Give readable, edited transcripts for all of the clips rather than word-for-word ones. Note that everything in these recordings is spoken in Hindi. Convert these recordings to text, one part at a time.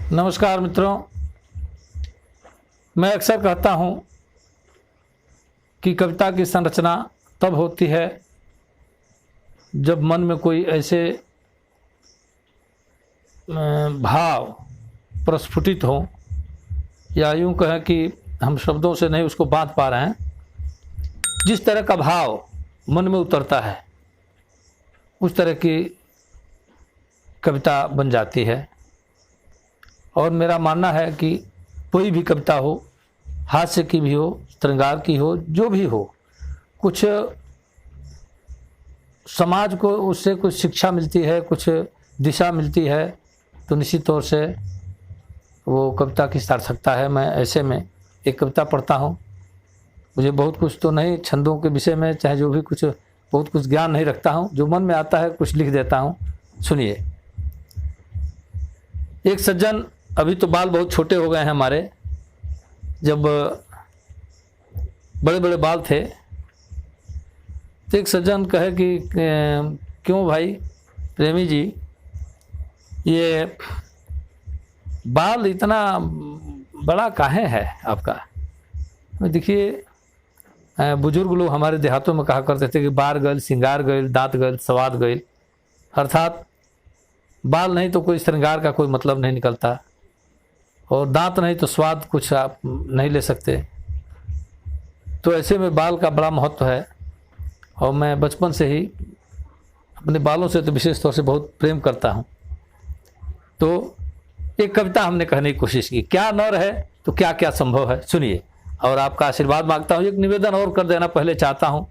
नमस्कार मित्रों, मैं अक्सर कहता हूँ कि कविता की संरचना तब होती है जब मन में कोई ऐसे भाव प्रस्फुटित हो, या यूँ कहें कि हम शब्दों से नहीं उसको बांध पा रहे हैं। जिस तरह का भाव मन में उतरता है उस तरह की कविता बन जाती है। और मेरा मानना है कि कोई भी कविता हो, हास्य की भी हो, श्रृंगार की हो, जो भी हो, कुछ समाज को उससे कुछ शिक्षा मिलती है, कुछ दिशा मिलती है, तो निश्चित तौर से वो कविता की सार्थकता है। मैं ऐसे में एक कविता पढ़ता हूँ। मुझे बहुत कुछ तो नहीं, छंदों के विषय में चाहे जो भी कुछ बहुत कुछ ज्ञान नहीं रखता हूँ, जो मन में आता है कुछ लिख देता हूँ। सुनिए। एक सज्जन, अभी तो बाल बहुत छोटे हो गए हैं हमारे, जब बड़े बड़े बाल थे तो एक सज्जन कहे कि क्यों भाई प्रेमी जी, ये बाल इतना बड़ा काहे है आपका। देखिए, बुजुर्ग लोग हमारे देहातों में कहा करते थे कि बार गल, सिंगार गल, दांत गल, स्वाद गल। अर्थात बाल नहीं तो कोई श्रृंगार का कोई मतलब नहीं निकलता, और दांत नहीं तो स्वाद कुछ आप नहीं ले सकते। तो ऐसे में बाल का बड़ा महत्व है, और मैं बचपन से ही अपने बालों से तो विशेष तौर से बहुत प्रेम करता हूँ। तो एक कविता हमने कहने की कोशिश की, क्या न रहे तो क्या क्या संभव है। सुनिए, और आपका आशीर्वाद मांगता हूँ। एक निवेदन और कर देना पहले चाहता हूँ।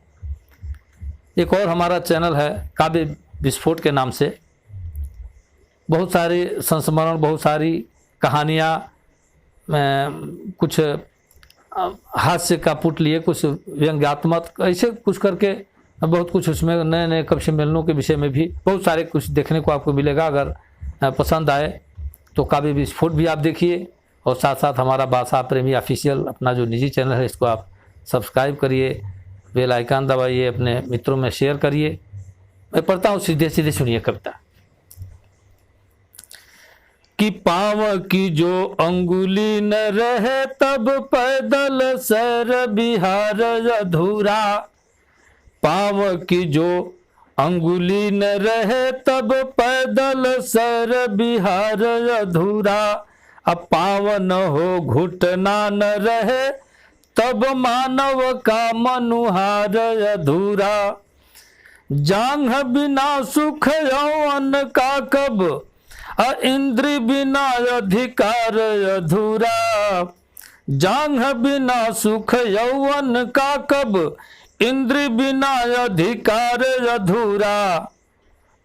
एक और हमारा चैनल है काव्य विस्फोट के नाम से, बहुत सारे संस्मरण, बहुत सारी कहानियाँ, कुछ हास्य का पुट लिए, कुछ व्यंग्यात्मक, ऐसे कुछ करके बहुत कुछ उसमें नए नए कवि सम्मेलनों के विषय में भी बहुत सारे कुछ देखने को आपको मिलेगा। अगर पसंद आए तो काव्य विस्फोट भी आप देखिए, और साथ साथ हमारा भाषा प्रेमी ऑफिशियल अपना जो निजी चैनल है इसको आप सब्सक्राइब करिए, बेल आइकन दबाइए, अपने मित्रों में शेयर करिए। मैं पढ़ता हूँ, सीधे सीधे सुनिए कविता। कि पाँव की जो अंगुली न रहे तब पैदल सैर बिहार अधूरा। पाँव की जो अंगुली न रहे तब पैदल सैर बिहार अधूरा। अब पाँव न हो, घुटना न रहे तब मानव का मनुहार अधूरा। जांघ बिना सुख यौवन का कब, इंद्र बिना अधिकार अधूरा। जांघ बिना सुख यौवन का कब, इंद्र बिना अधिकार अधूरा।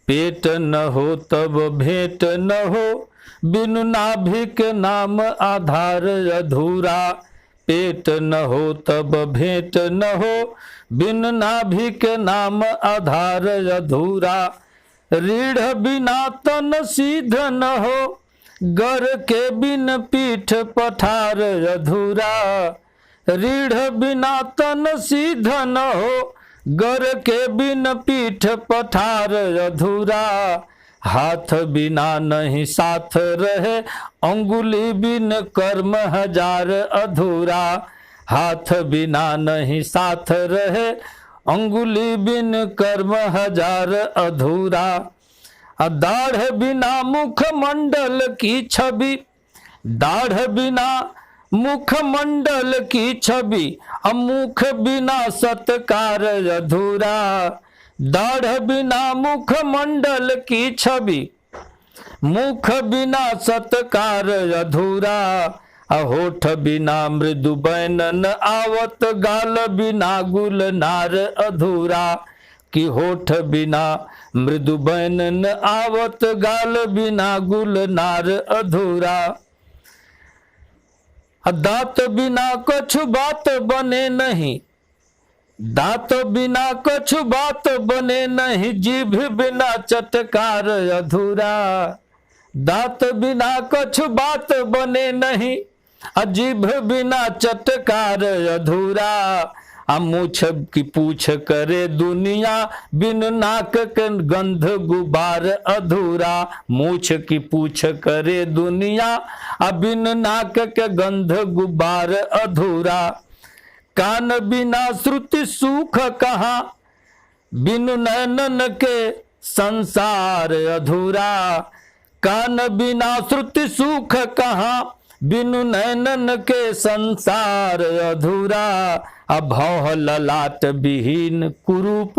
पेट न हो तब भेंट न हो, बिनु नाभि के नाम आधार अधूरा। पेट न हो तब भेंट न हो, बिनु नाभि के नाम आधार अधूरा। रीढ़ बिना तन सीध न हो, गर के बिन पीठ पठार अधूरा। रीढ़ बिना तन सीध न हो, गर के बिन पीठ पठार अधूरा। हाथ बिना नहीं साथ रहे, अंगुली बिन कर्म हजार अधूरा। हाथ बिना नहीं साथ रहे, अंगुली बिन कर्म हजार अधूरा। दाढ़ बिना मुख मंडल की छवि, दाढ़ बिना मुख मंडल की छवि, मुख बिना सत्कार अधूरा। दाढ़ बिना मुख मंडल की छवि, मुख बिना सत्कार अधूरा। होठ बिना मृदु बैन न आवत, गाल बिना गुल नार अधूरा। कि होठ बिना मृदु बैन न आवत, गाल बिना गुल नार अधूरा। दांत बिना कछु बात बने नहीं, दांत बिना कछु बात बने नहीं, जीभ बिना चटकार अधूरा। दांत बिना कछु बात बने नहीं, जीभ बिना चटकार अधूरा। मूछ की पूछ करे दुनिया, बिन नाक के गंध गुबार अधूरा। मूछ की पूछ करे दुनिया, बिन नाक के गंध गुबार अधूरा। कान बिना श्रुति सुख कहाँ, बिन नैनन के संसार अधूरा। कान बिना श्रुति सुख कहाँ, बिनु नैनन के संसार अधूरा। भौह ललाट विहीन कुरूप,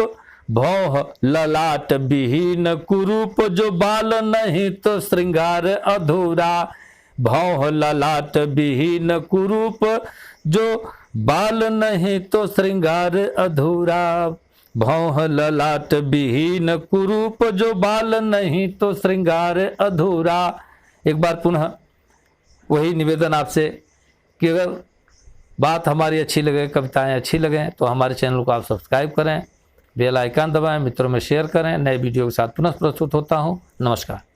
भौह ललाट विहीन कुरूप, जो बाल नहीं तो श्रृंगार अधूरा। भौह ललाट विहीन कुरूप, जो बाल नहीं तो श्रृंगार अधूरा। भौह ललाट विहीन कुरूप, जो बाल नहीं तो श्रृंगार अधूरा। एक बार पुनः वही निवेदन आपसे कि अगर बात हमारी अच्छी लगे, कविताएं अच्छी लगें, तो हमारे चैनल को आप सब्सक्राइब करें, बेल आइकन दबाएं, मित्रों में शेयर करें। नए वीडियो के साथ पुनः प्रस्तुत होता हूं। नमस्कार।